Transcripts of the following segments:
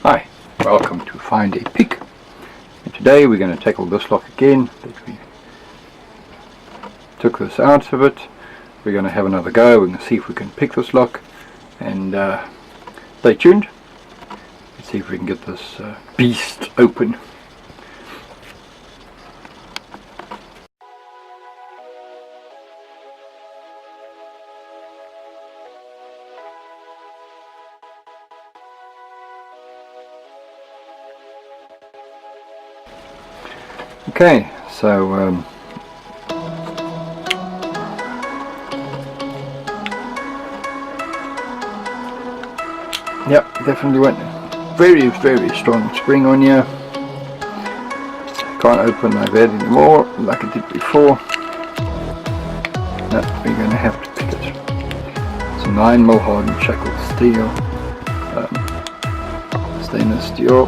Hi, welcome to Find a Pick. And today we're going to tackle this lock again that we took this out of it. We're going to have another go. We're going to see if we can pick this lock, and stay tuned. Let's see if we can get this beast open. Okay, so yep, definitely went very strong spring on here. Can't open like that anymore like I did before. No, we're going to have to pick it. It's a 9mm hardened shackle steel, stainless steel.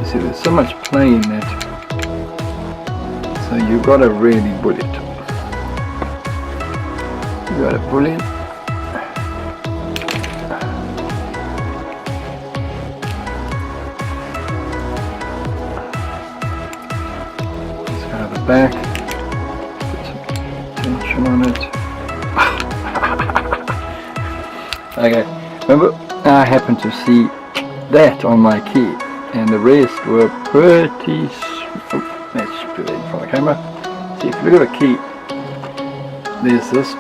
See, there's so much play in that, so you've got to really bull it. You got to bull it. Let's go to the back, put some tension on it. Okay, remember I happened to see that on my key, and the rest were pretty let's put it in front of the camera. See, if you look at the key, there's this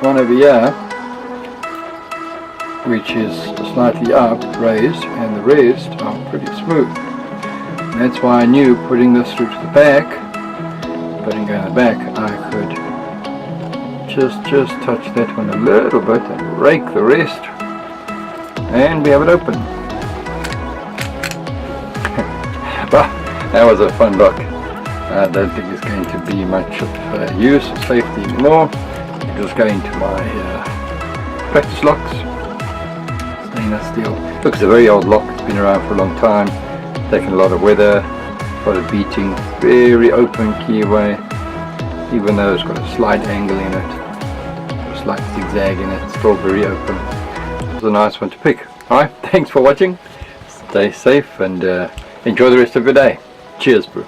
one over here which is slightly up, raised, and the rest are pretty smooth. And that's why I knew putting this through to the back, putting it in the back, I could just touch that one a little bit and rake the rest, and we have it open. But that was a fun lock. I don't think it's going to be much of use or safety anymore. It was going to my practice locks, stainless steel. Look, it's a very old lock. It's been around for a long time. Taken a lot of weather, a lot of beating. Very open keyway, even though it's got a slight angle in it, a slight zigzag in it. It's still very open. It was a nice one to pick. Alright, thanks for watching. Stay safe and enjoy the rest of your day. Cheers, bro.